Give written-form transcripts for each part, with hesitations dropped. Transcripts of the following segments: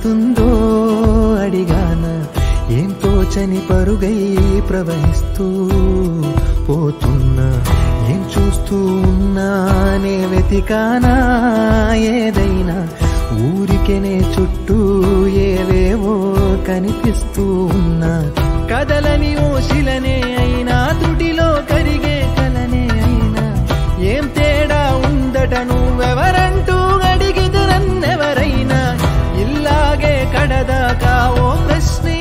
జరుగుతుందో అడిగాన, ఏం తోచని పరుగై ప్రవహిస్తూ పోతున్నా, ఏం చూస్తూ ఉన్నానే వెతికానా ఏదైనా, ఊరికెనే చుట్టూ ఏవేవో కనిపిస్తూ ఉన్నా, కదలని ఓశిలనే అయినా త్రుటిలో కరిగే కలనే అయినా, ఏం తేడా ఉందట నువ్వెవరంటూ అడిగితే నన్నెవరైనా, ఇల్లాగే కడదాకా ఓ ప్రశ్నే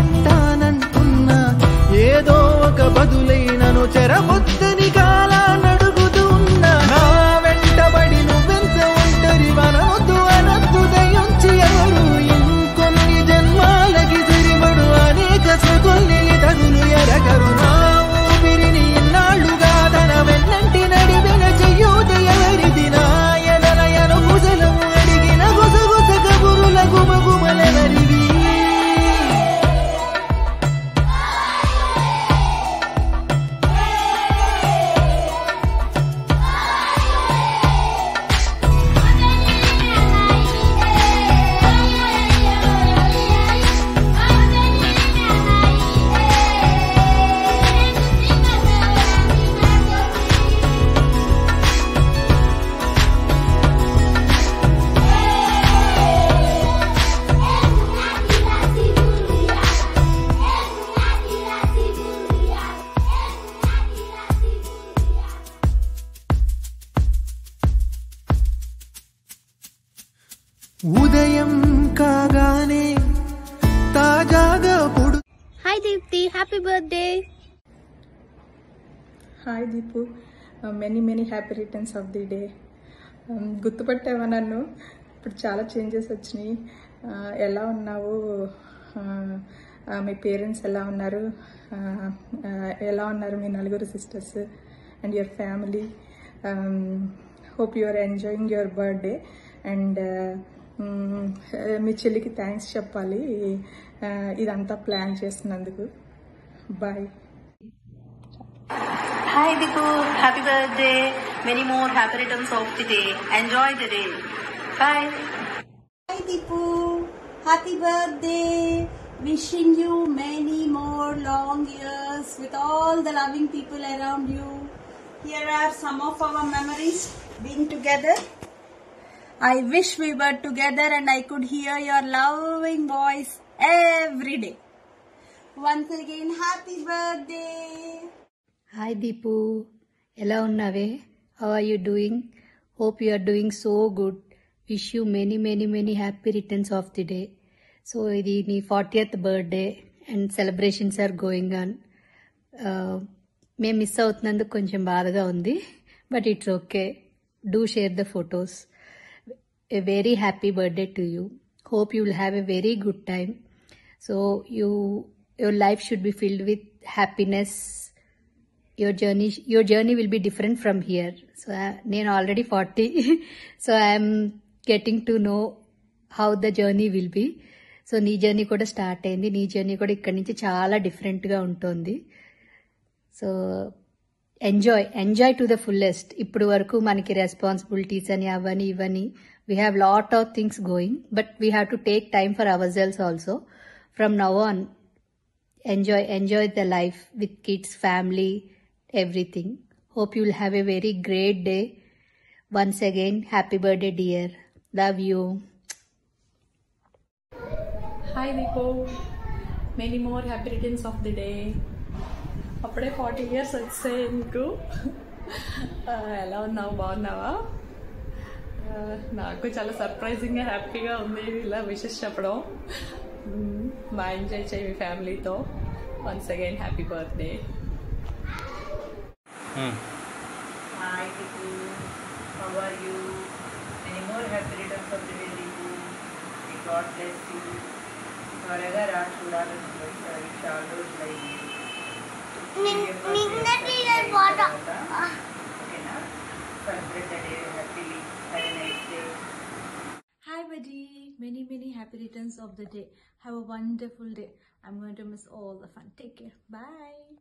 ఉంటానంటున్నా, ఏదో ఒక బదులైనను చెరబొద్దని కాలాన్నడుగుతూ ఉన్నా, నా వెంటబడి నువ్వెంత ఒంటరి వనవద్దు అనద్దు దయించి ఎవరు, ఇంకొన్ని జన్మాలకి తిరిమడు అనేక స్మృతుల్ని తగులు ఎరగరు, నా ఊపిరిని ఇన్నాళ్లుగా తన వెన్నంటి నడివెన చెయ్యూత ఎవరిది, నా ఎదలయను కుశలం అడిగిన గుసగుస కబురుల గుమగుమలెవరివి. ఉదయం కాగానే తాజాగా పొడు. Hi Deepti, happy birthday. Hi Deepu, many happy returns of the day. గుర్తుపట్టావా నన్ను? ఇప్పుడు చాలా చేంజెస్ వచ్చినాయి. ఎలా ఉన్నావు? మీ పేరెంట్స్ ఎలా ఉన్నారు? ఎలా ఉన్నారు మీ నలుగురు sisters and your family? Hope you are enjoying your birthday. And మీ చెల్లికి థ్యాంక్స్ చెప్పాలి ఇదంతా ప్లాన్ చేస్తున్నందుకు. Bye. Hi Dipu, happy birthday. Many more happy returns of the day. Enjoy the day. Bye. Hi Dipu, happy birthday. Wishing you many more long years with all the loving people around you. Here are some of our memories being together. I wish we were together and I could hear your loving voice every day. Once again, happy birthday. Hi Deepu, ఎలా ఉన్నావే? How are you doing? Hope you are doing so good. Wish you many happy returns of the day. So ఇది నీ 40th birthday and celebrations are going on. మేము miss అవుతున్నందుకు కొంచెం బాధగా ఉంది, but it's okay. Do share the photos. A very happy birthday to you. Hope you will have a very good time. So your life should be filled with happiness. Your journey will be different from here. So నేను already 40. So I am getting to know how the journey will be. So నీ journey కూడా start అయింది. నీ journey కూడా ఇక్కడి నుంచి చాలా డిఫరెంట్గా ఉంటుంది. So enjoy to the fullest. ఇప్పుడు వరకు మనకి రెస్పాన్సిబిలిటీస్ అని అవని ఇవని, we have lot of things going, but we have to take time for ourselves also. From now on, enjoy the life with kids, family, everything. Hope you will have a very great day. Once again, happy birthday dear. Love you. Hi Deepu, many more happy returns of the day. అప్పుడే 40 years వచ్చాయి నీకు. ఎలా ఉన్నావు? బాగున్నావా? నాకు చాలా సర్ప్రైజింగ్గా హ్యాపీగా ఉంది ఇలా విషెస్ చెప్పడం. బాగా ఎంజాయ్ చేయి మీ ఫ్యామిలీతో. Once again happy birthday. Hi Dipu, how are you? Many more happy returns of the day Dipu. May God bless you. త్వరగా రా, చూడాలని ఒకసారి చాలా రోజులైంది. ఓకేనా? Celebrate the day happily. Have a nice day. Hi buddy, many happy returns of the day. Have a wonderful day. I'm going to miss all the fun. Take care. Bye.